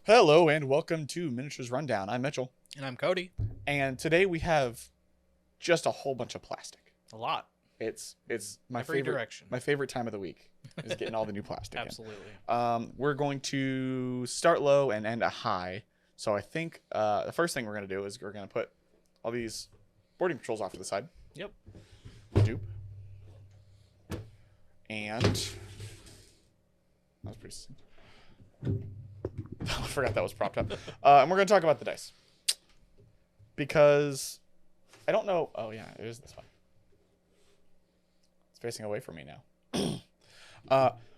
Hello and welcome to Miniatures Rundown. I'm Mitchell, And I'm Coty. and today we have just a whole bunch of plastic. A lot. It's my Every favorite direction. my favorite time of the week is getting all the new plastic. Absolutely. We're going to start low and end a high. So I think the first thing we're going to do is we're going to put all these boarding patrols off to the side. Yep. Dupe. And that was pretty. I forgot that was propped up. And we're going to talk about the dice. Because I don't know. Oh, yeah, it is this one. It's facing away from me now.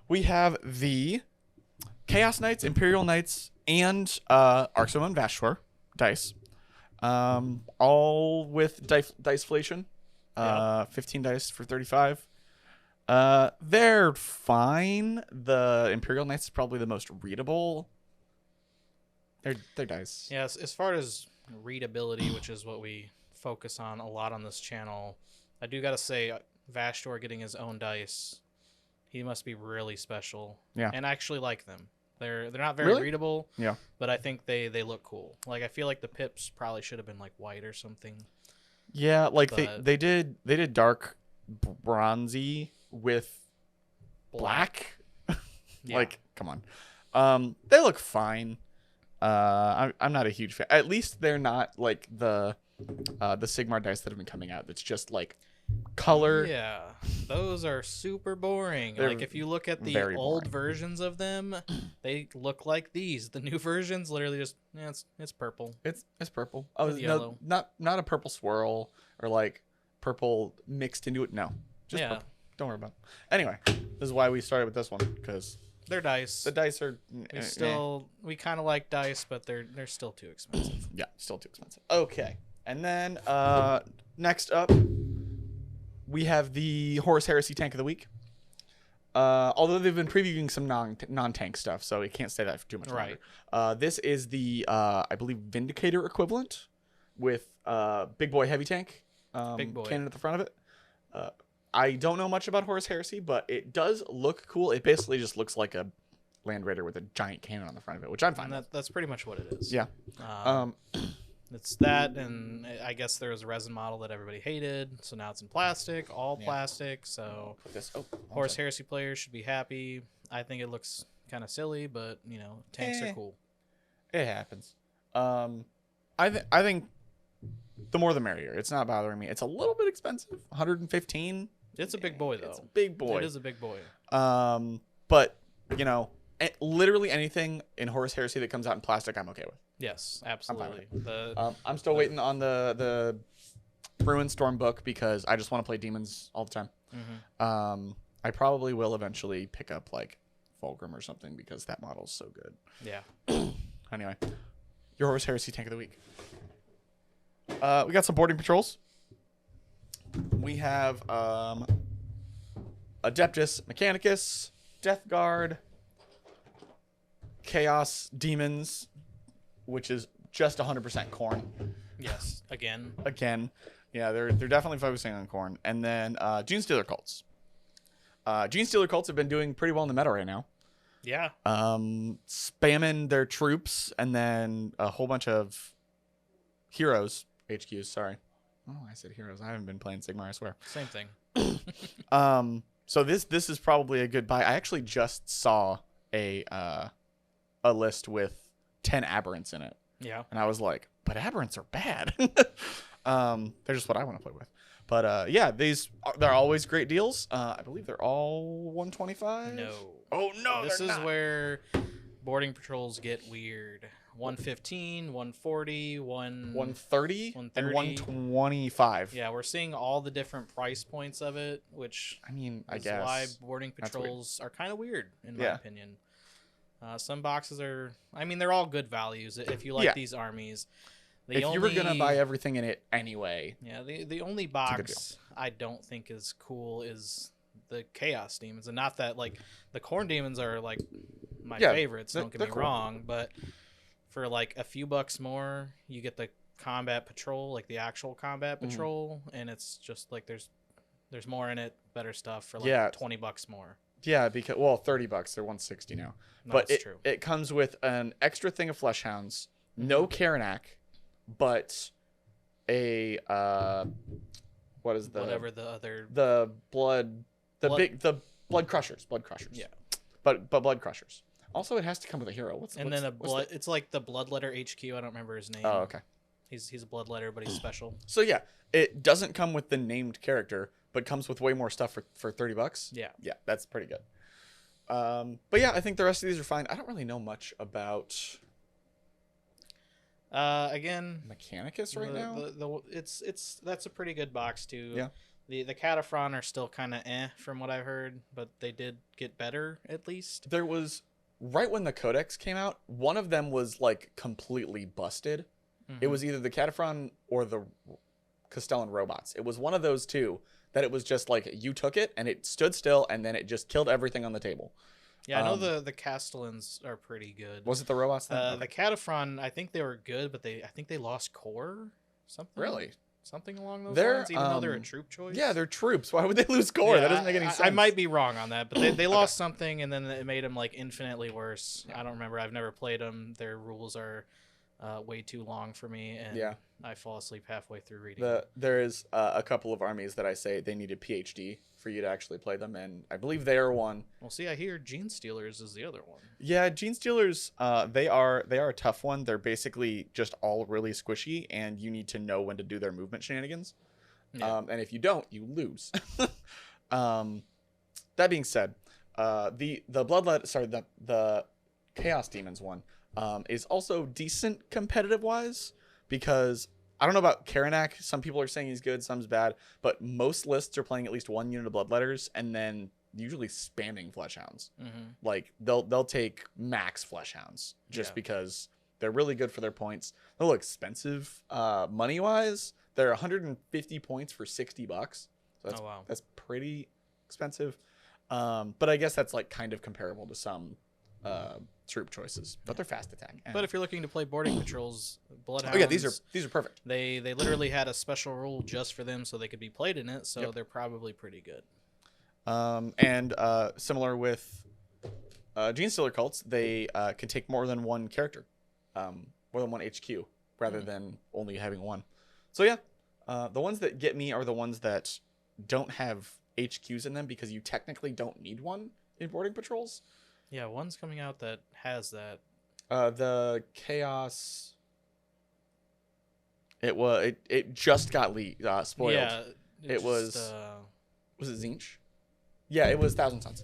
We have the Chaos Knights, Imperial Knights, and Arks of Omen Vashtorr dice. All with diceflation. 15 dice for 35. They're fine. The Imperial Knights is probably the most readable. They're dice. Yes, as far as readability, which is what we focus on a lot on this channel, I do got to say, Vashtorr getting his own dice, he must be really special. Yeah. And I actually like them. They're not very readable. Yeah. But I think they look cool. Like, I feel like the pips probably should have been like white or something. Yeah, like they did dark bronzy with black. Yeah. Like, come on. They look fine. I'm not a huge fan. At least they're not like the Sigmar dice that have been coming out. That's just like color. Yeah, those are super boring. They're like if you look at the very old boring. versions of them, they look like these. The new versions literally just it's purple. It's purple. Oh, With yellow. Not a purple swirl or like purple mixed into it. No, just Yeah. purple. Don't worry about it. Anyway, this is why we started with this one, because They're dice. the dice are We kind of like dice, but they're still too expensive. yeah, still too expensive. Okay, and then next up we have the Horus Heresy Tank of the week. Although they've been previewing some non-tank stuff, so we can't say that for too much longer. This is the I believe Vindicator equivalent with big boy heavy tank Big boy. cannon at the front of it. I don't know much about Horus Heresy, but it does look cool. It basically just looks like a Land Raider with a giant cannon on the front of it, which I'm fine And with. that's pretty much what it is. Yeah. It's that, and I guess there was a resin model that everybody hated, so now it's in plastic, all plastic. So Put this. Oh, Horus Heresy players should be happy. I think it looks kind of silly, but tanks are cool. It happens. I think the more the merrier. It's not bothering me. It's a little bit expensive, 115. It's a big boy, though. It's a big boy. It is a big boy. But literally anything in Horus Heresy that comes out in plastic, I'm okay with. Yes, absolutely. I'm still waiting on the Ruin Storm book because I just want to play demons all the time. Mm-hmm. I probably will eventually pick up like Fulgrim or something because that model's so good. Yeah. Anyway, your Horus Heresy Tank of the week. We got some boarding patrols. We have Adeptus, Mechanicus, Death Guard, Chaos Daemons, which is just 100% corn. Yes. Again. Yeah, they're definitely focusing on corn. And then Genesteaaler cults. Genesteaaler cults have been doing pretty well in the meta right now. Yeah. Spamming their troops and then a whole bunch of heroes. HQs, sorry. Oh, I said heroes. I haven't been playing Sigmar, I swear. Same thing. So this is probably a good buy. I actually just saw a list with 10 aberrants in it. Yeah. And I was like, but aberrants are bad. They're just what I want to play with. But yeah, they're always great deals. I believe they're all 125. No. Oh no, This they're is not. where boarding patrols get weird. 115, 140, 130 and 130. 125. Yeah, we're seeing all the different price points of it, which I mean, I is guess why boarding that's weird. patrols are kind of weird, in my opinion. Some boxes are, I mean, they're all good values if you like these armies. If you were gonna buy everything in it anyway. Yeah, the only box I don't think is cool is the Chaos Demons, and not that like the Corn Demons are like my favorites. Don't get me wrong, but for like a few bucks more, you get the combat patrol, like the actual combat patrol, and it's just like there's more in it, better stuff for like $20 more. Yeah, because $30. They're $160 now. No, But that's true. it comes with an extra thing of flesh hounds, no Karanak, but a what is the whatever the other the blood crushers. Yeah. But blood crushers. Also, it has to come with a hero. It's like the Bloodletter HQ. I don't remember his name. Oh, okay. He's a Bloodletter, but he's special. So yeah, it doesn't come with the named character, but comes with way more stuff for $30. Yeah. Yeah, that's pretty good. But yeah, I think the rest of these are fine. I don't really know much about again, Mechanicus right now. That's a pretty good box too. Yeah. The Cataphren are still kind of from what I've heard, but they did get better at least. There was right when the Codex came out, one of them was like completely busted. Mm-hmm. It was either the Cataphren or the Castellan robots. It was one of those two that it was just like you took it and it stood still and then it just killed everything on the table. Yeah, I know the Castellans are pretty good. Was it the robots then? The Cataphren, I think they were good, but I think they lost core. Something. Really? Something along those lines, even though they're a troop choice. Yeah, they're troops. Why would they lose core? Yeah, that doesn't make any sense. I might be wrong on that, but they lost something, and then it made them like infinitely worse. Yeah. I don't remember. I've never played them. Their rules are way too long for me, and I fall asleep halfway through reading. There is a couple of armies that I say they need a PhD for you to actually play them, and I believe they are one. Well, see, I hear Genestealers is the other one. Yeah, Genestealers, they are a tough one. They're basically just all really squishy, and you need to know when to do their movement shenanigans. Yeah. And if you don't, you lose. That being said, the Chaos Daemons one is also decent competitive wise, because I don't know about Karanak. Some people are saying he's good, some's bad, but most lists are playing at least one unit of Bloodletters and then usually spamming Fleshhounds. Mm-hmm. Like they'll take max Fleshhounds just because they're really good for their points. They're expensive money wise. They're 150 points for $60. So that's pretty expensive. But I guess that's like kind of comparable to some troop choices, but they're fast attack. But if you're looking to play boarding patrols, Bloodhounds. Oh yeah, these are perfect. They literally had a special rule just for them, so they could be played in it. So they're probably pretty good. And similar with Genesteaaler cults, they can take more than one character, more than one HQ, rather than only having one. So yeah, the ones that get me are the ones that don't have HQs in them, because you technically don't need one in boarding patrols. Yeah, one's coming out that has that. The Chaos. It just got spoiled. Yeah, it was it Tzeentch? Yeah, it was Thousand Suns,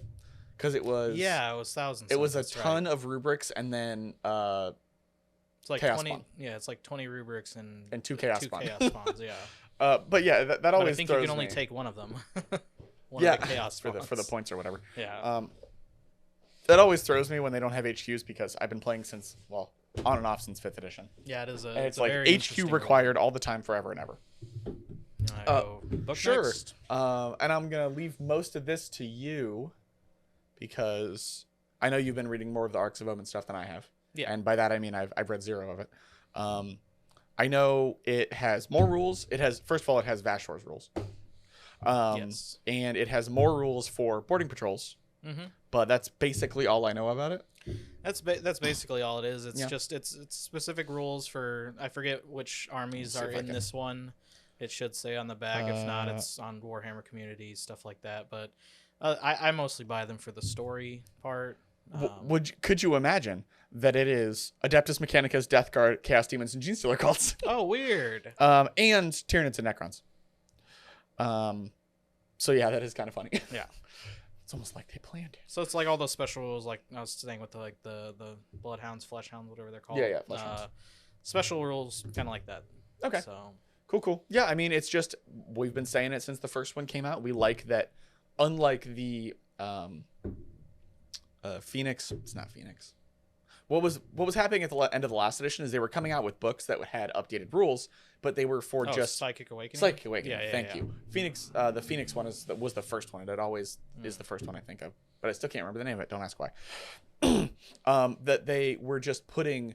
because it was. Yeah, it was Thousand Suns. It was a ton of rubrics, and then it's like Chaos 20. Spawn. Yeah, it's like 20 rubrics and 2 Chaos Spawn. Chaos Spawns. Yeah. But yeah, that always. I think throws you can only me. take one of them. Of the Chaos for the points or whatever. Yeah. That always throws me when they don't have HQs, because I've been playing since on and off since 5th edition. Yeah, it is and it's like HQ required all the time, forever and ever. Sure. And I'm gonna leave most of this to you, because I know you've been reading more of the Arks of Omen stuff than I have. Yeah. And by that I mean I've read 0 of it. I know it has more rules. First of all, it has Vashtor's rules. Yes. And it has more rules for boarding patrols. Mm-hmm. But that's basically all I know about it. That's basically all it is. It's just it's specific rules for, I forget which armies are in this one. It should say on the back. If not, it's on Warhammer Community, stuff like that. But I mostly buy them for the story part. Could you imagine that it is Adeptus, Mechanicus, Death Guard, Chaos Daemons, and Genesteaaler cults? Oh, weird. And Tyranids and Necrons. So yeah, that is kind of funny. Yeah. It's almost like they planned it. So it's like all those special rules, like I was saying with the Bloodhounds, Fleshhounds, whatever they're called. Yeah, Fleshhounds. Special rules, kind of like that. Okay. So cool. Yeah, I mean, it's just, we've been saying it since the first one came out. We like that, unlike the Phoenix. It's not Phoenix. What was happening at the end of the last edition is they were coming out with books that had updated rules, but they were for just Psychic Awakening. Psychic Awakening. Yeah, Thank you. Phoenix. The Phoenix one was the first one. It always is the first one I think of, but I still can't remember the name of it. Don't ask why. That they were just putting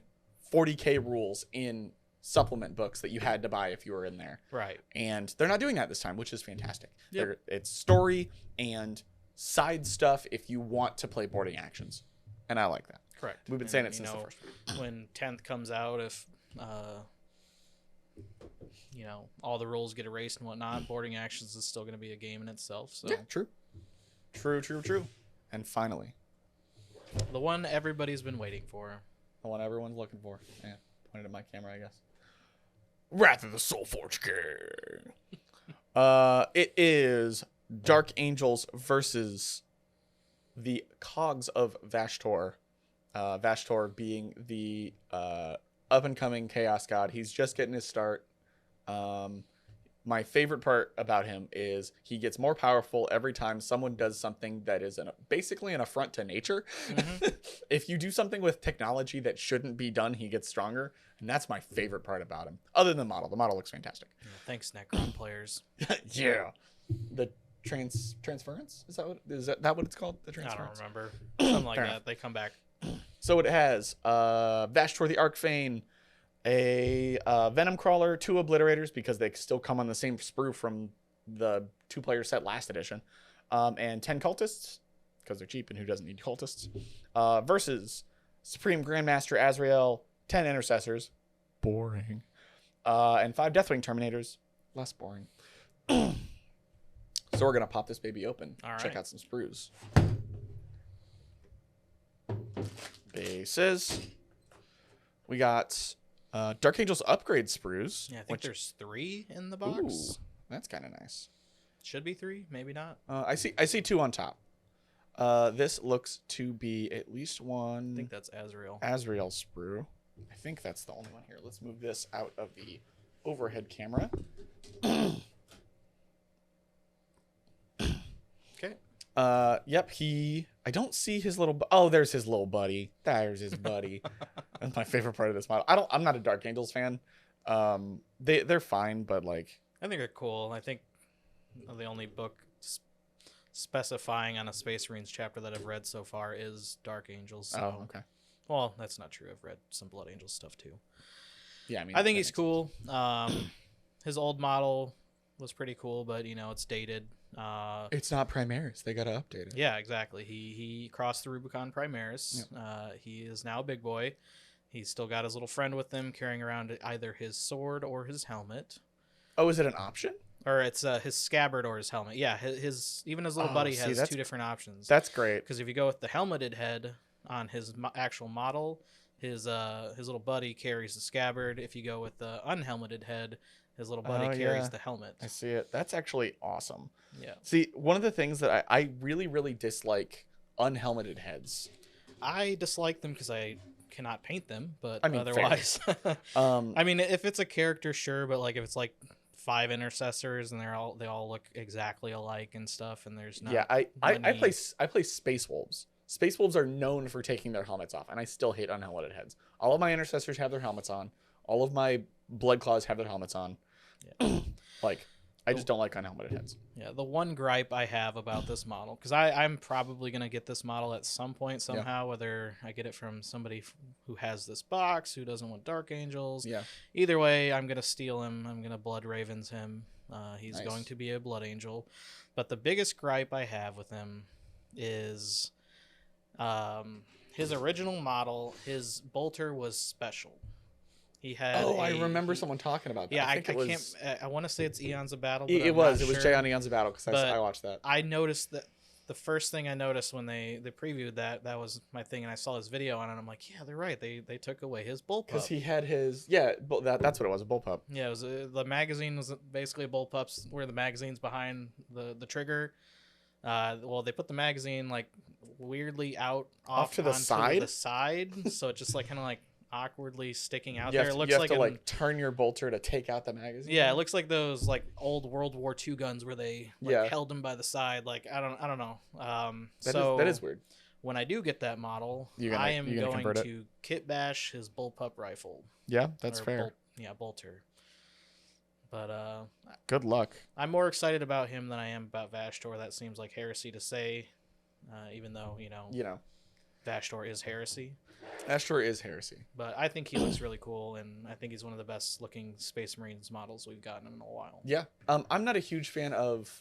40K rules in supplement books that you had to buy if you were in there. Right. And they're not doing that this time, which is fantastic. Yep. It's story and side stuff if you want to play boarding actions, and I like that. Correct. We've been saying it since the first one. When 10th comes out, if all the rules get erased and whatnot, boarding actions is still going to be a game in itself. So yeah, true. And finally, the one everybody's been waiting for. The one everyone's looking for. Yeah, pointed at my camera, I guess. Wrath of the Soulforge King. It is Dark Angels versus the Cogs of Vashtorr. Vashtorr being the up-and-coming Chaos God. He's just getting his start. My favorite part about him is he gets more powerful every time someone does something that is basically an affront to nature. Mm-hmm. If you do something with technology that shouldn't be done, he gets stronger. And that's my favorite part about him. Other than the model. The model looks fantastic. Yeah, thanks, Necron players. Yeah. The transference? Is that what it's called? The transference? I don't remember. Something like that. They come back. So it has Vashtorr the Arkifane, a Venom Crawler, 2 Obliterators because they still come on the same sprue from the 2-player set last edition, and 10 Cultists because they're cheap and who doesn't need Cultists, versus Supreme Grandmaster Azrael, 10 Intercessors, boring, and 5 Deathwing Terminators, less boring. So we're going to pop this baby open, check out some sprues. Bases. We got Dark Angels upgrade sprues. Yeah, I think there's 3 in the box. Ooh, that's kind of nice. Should be 3, maybe not. I see 2 on top. This looks to be at least 1. I think that's Azrael. Azrael sprue. I think that's the only one here. Let's move this out of the overhead camera. Okay. Yep, I don't see his little there's his little buddy. There's his buddy. That's my favorite part of this model. I'm not a Dark Angels fan. They're fine, but like I think they're cool. I think the only book specifying on a Space Marines chapter that I've read so far is Dark Angels. So. Oh, okay. Well, that's not true. I've read some Blood Angels stuff too. Yeah, I mean I think he's cool. His old model was pretty cool, but it's dated. It's not Primaris. They got to update it. Yeah, exactly. He crossed the Rubicon Primaris. Yep. He is now a big boy. He's still got his little friend with him, carrying around either his sword or his helmet. Oh, is it an option? Or it's his scabbard or his helmet. Yeah, his little buddy has 2 different options. That's great. Because if you go with the helmeted head on his actual model, his little buddy carries the scabbard. If you go with the unhelmeted head, his little buddy carries the helmet. I see it. That's actually awesome. Yeah. See, one of the things that I really, really dislike unhelmeted heads. I dislike them because I cannot paint them, but I mean, otherwise. I mean, if it's a character, sure, but like if it's like 5 intercessors and they all look exactly alike and stuff, and there's not. Yeah, I play Space Wolves. Space Wolves are known for taking their helmets off, and I still hate unhelmeted heads. All of my intercessors have their helmets on. All of my Blood Claws have their helmets on. Yeah. I just don't like unhelmeted heads. Yeah, the one gripe I have about this model, because I'm probably going to get this model at some point somehow, whether I get it from somebody who has this box, who doesn't want Dark Angels. Yeah. Either way, I'm going to steal him. I'm going to Blood Ravens him. He's going to be a Blood Angel. But the biggest gripe I have with him is his original model, his bolter was special. He had. I remember someone talking about that. Yeah, I can't. I want to say it's Eons of Battle. But it was Jay on Eons of Battle because I watched that. I noticed that the first thing I noticed when they previewed that was my thing, and I saw his video on it. And I'm like, yeah, they're right. They took away his bullpup because he had his that's what it was, a bullpup. Yeah, it was the magazine was basically a bullpup where the magazine's behind the trigger. Well, they put the magazine like weirdly off to the side. So it just like kind of like awkwardly sticking out there. It looks you have to turn your bolter to take out the magazine. Yeah, it looks like those like old World War II guns where they held him by the side. Like I don't know. That is weird. When I do get that model, I am going to kit bash his bullpup rifle. Yeah, that's fair. Bolter. But good luck. I'm more excited about him than I am about Vashtorr. That seems like heresy to say, even though Vashtorr is heresy. Vashtorr is heresy. But I think he looks really cool, and I think he's one of the best looking Space Marines models we've gotten in a while. Yeah. I'm not a huge fan of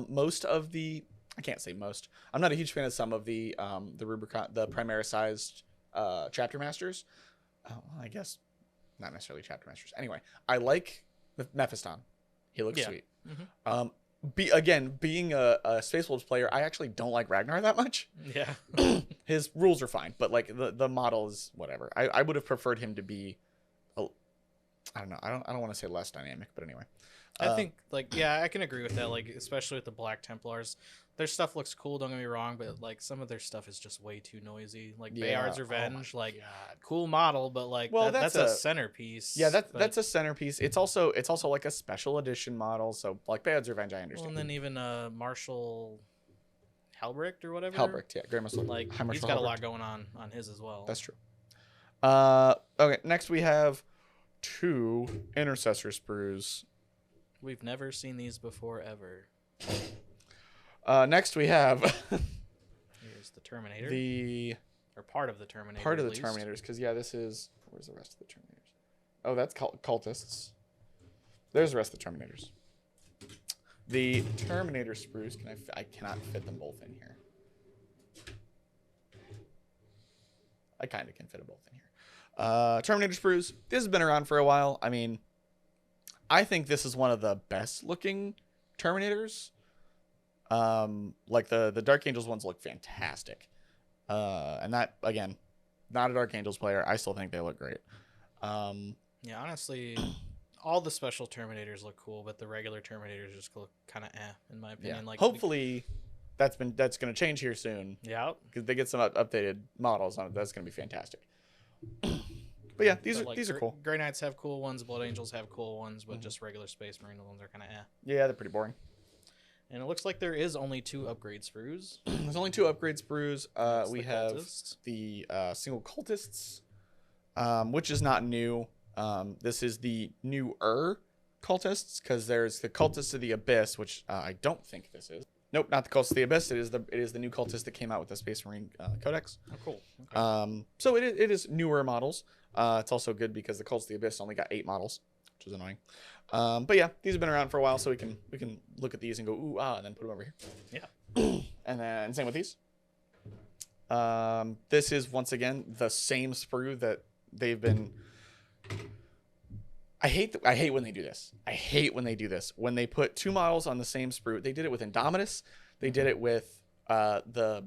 most of the I can't say most. I'm not a huge fan of some of the Rubicon, the Primaris-sized chapter masters. I guess not necessarily chapter masters. Anyway, I like Mephiston. He looks sweet. Being a Space Wolves player, I actually don't like Ragnar that much. Yeah. His rules are fine, but like the model is whatever. I would have preferred him to be, I don't know. I don't want to say less dynamic, but anyway. I think like, yeah, I can agree with that. Like, especially with the Black Templars, their stuff looks cool. Don't get me wrong, but like some of their stuff is just way too noisy. Like Bayard's Revenge, like cool model, but like that's a centerpiece. Yeah, that's a centerpiece. It's also like a special edition model. So like Bayard's Revenge, I understand. Well, and then even Marshall Helbricht or whatever. Helbricht, yeah, Grand Marshal. Like he's got a lot going on his as well. That's true. Okay, next we have 2 Intercessor Sprues. We've never seen these before ever. Next we have here's the Terminator. Or part of the Terminator. Part of the Terminators, because this is, where's the rest of the Terminators? Oh, that's cultists. There's the rest of the Terminators. The Terminator Sprues, I cannot fit them both in here. I kind of can fit them both in here. Terminator Sprues. This has been around for a while. I mean, I think this is one of the best looking Terminators. Like the Dark Angels ones look fantastic. And that, again, not a Dark Angels player. I still think they look great. Yeah, honestly, all the special Terminators look cool, but the regular Terminators just look kind of in my opinion. Yeah. Like, hopefully that's going to change here soon. Yeah. Because they get some updated models on it. That's going to be fantastic. But yeah, these are cool. Grey Knights have cool ones. Blood Angels have cool ones, but just regular Space Marine ones are kind of Yeah, they're pretty boring. And it looks like there is only 2 upgrade sprues. There's only 2 upgrade sprues. We have cultists. the single cultists, which is not new. This is the newer cultists, because there's the cultists of the Abyss, which I don't think this is. Nope, not the cultists of the Abyss. It is the new cultist that came out with the Space Marine Codex. Oh, cool. Okay. So it is newer models. It's also good because the cultists of the Abyss only got 8 models, which is annoying. But yeah, these have been around for a while, so we can look at these and go ooh and then put them over here. Yeah. And then same with these. This is once again the same sprue that they've been. I hate when they do this. I hate when they do this. When they put 2 models on the same sprue. They did it with Indominus. They did it with the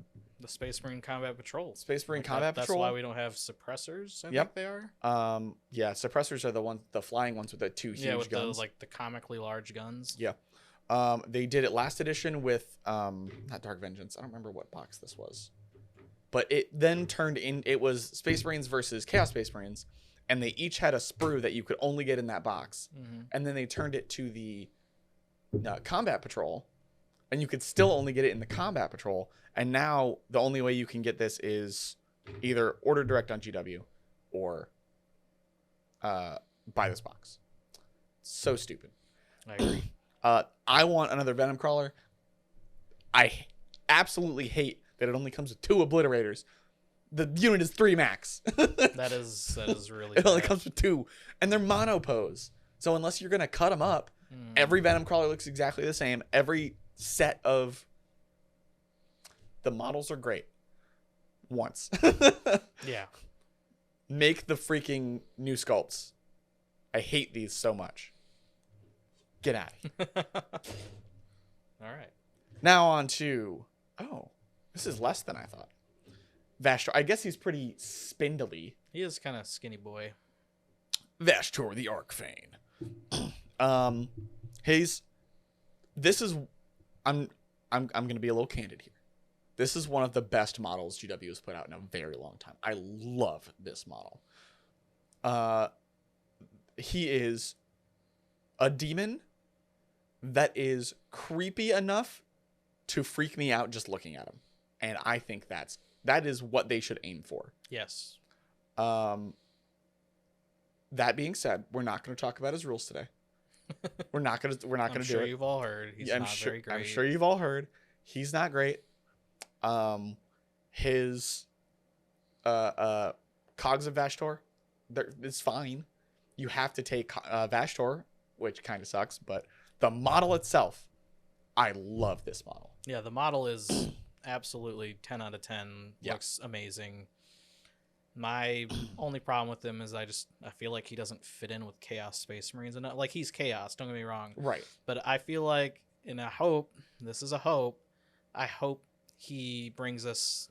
Space Marine Combat Patrol. Space Marine Combat Patrol. That's why we don't have suppressors. I think they are. Yeah, suppressors are the flying ones with the 2 huge guns. The comically large guns. Yeah. They did it last edition with not Dark Vengeance. I don't remember what box this was, but it then turned in. It was Space Marines versus Chaos Space Marines, and they each had a sprue that you could only get in that box. And then they turned it to the Combat Patrol, and you could still only get it in the Combat Patrol. And now the only way you can get this is either order direct on GW or buy this box. So stupid. I agree. I want another Venom Crawler. I absolutely hate that it only comes with 2 Obliterators. The unit is 3 max. that is really It only comes with 2. And they're monopose. So unless you're going to cut them up, every Venom Crawler looks exactly the same. Every set of the models are great. Once. Yeah. Make the freaking new sculpts. I hate these so much. Get out of here. All right. Now on to... Oh, this is less than I thought. Vashtorr. I guess he's pretty spindly. He is kind of skinny boy. Vashtorr the Arkifane. I'm gonna be a little candid here. This is one of the best models GW has put out in a very long time. I love this model. He is a demon that is creepy enough to freak me out just looking at him. And I think that is what they should aim for. Yes. That being said, we're not going to talk about his rules today. We're not going to do it. I'm sure you've all heard. He's not very great. I'm sure you've all heard. He's not great. His cogs of Vashtorr, it's fine. You have to take Vashtorr, which kind of sucks, but the model itself I love this model. Yeah, the model is absolutely 10 out of 10. Yeah. Looks amazing. My only problem with him is I feel like he doesn't fit in with Chaos Space Marines enough. Like, he's Chaos, don't get me wrong. Right. But I feel like, and I hope, this is a hope, I hope he brings us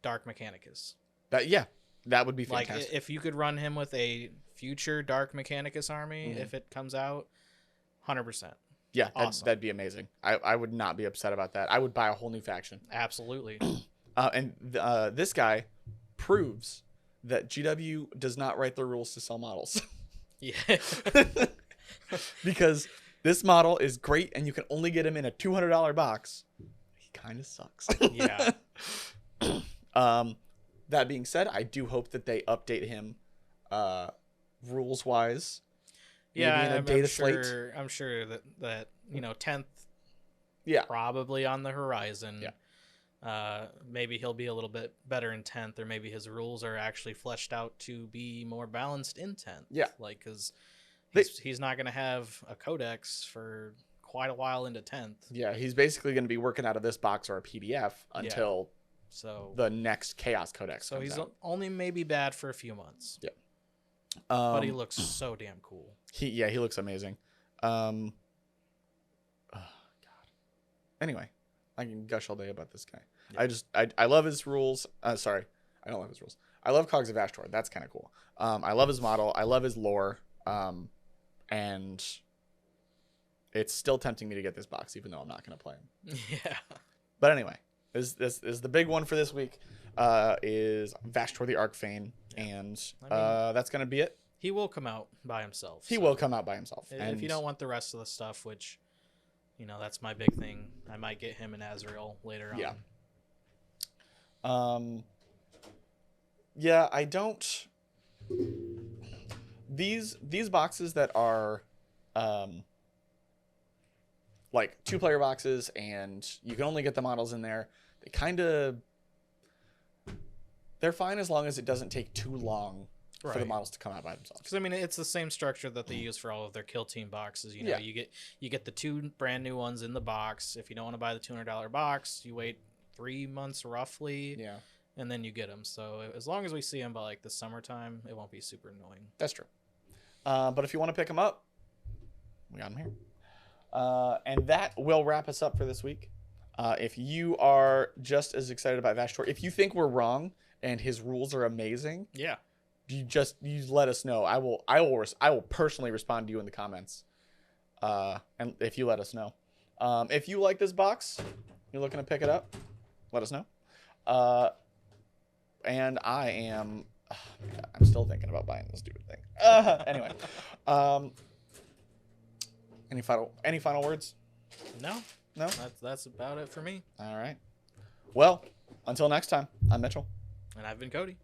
Dark Mechanicus. That would be fantastic. Like, if you could run him with a future Dark Mechanicus army, if it comes out, 100%. Yeah, awesome. That'd be amazing. I would not be upset about that. I would buy a whole new faction. Absolutely. And this guy proves that GW does not write the rules to sell models. Yeah. Because this model is great, and you can only get him in a $200 box. He kind of sucks. Yeah. That being said, I do hope that they update him rules-wise. Yeah, in a data slate. I'm sure that 10th Yeah. probably on the horizon. Yeah. Maybe he'll be a little bit better in 10th, or maybe his rules are actually fleshed out to be more balanced in 10th. Yeah. Like, because he's not going to have a codex for quite a while into 10th. Yeah, he's basically going to be working out of this box or a PDF until the next Chaos Codex So comes he's out. only maybe bad for a few months. Yeah. But he looks so damn cool. He looks amazing. Oh, God. Anyway, I can gush all day about this guy. Yeah. I love his rules. Sorry, I don't love his rules. I love Cogs of Vashtorr. That's kind of cool. I love his model. I love his lore. And it's still tempting me to get this box, even though I'm not going to play him. Yeah. But anyway, this is the big one for this week. Is Vashtorr the Arkifane, and that's going to be it. He will come out by himself. He will come out by himself. If you don't want the rest of the stuff, which, that's my big thing, I might get him and Azrael later on. Yeah. Yeah, I don't. These boxes that are, like 2-player boxes, and you can only get the models in there. They're fine as long as it doesn't take too long for the models to come out by themselves. Because it's the same structure that they use for all of their Kill Team boxes. You get the 2 brand new ones in the box. If you don't want to buy the $200 box, you wait 3 months roughly. Yeah. And then you get them. So as long as we see them by like the summertime, it won't be super annoying. That's true. But if you want to pick them up, we got them here. And that will wrap us up for this week. If you are just as excited about Vashtorr, if you think we're wrong and his rules are amazing, you let us know. I will personally respond to you in the comments. And if you let us know, if you like this box, you're looking to pick it up, let us know. And I'm still thinking about buying this stupid thing. Anyway, any final words? No. No. That's about it for me. All right. Well, until next time, I'm Mitchell. And I've been Coty.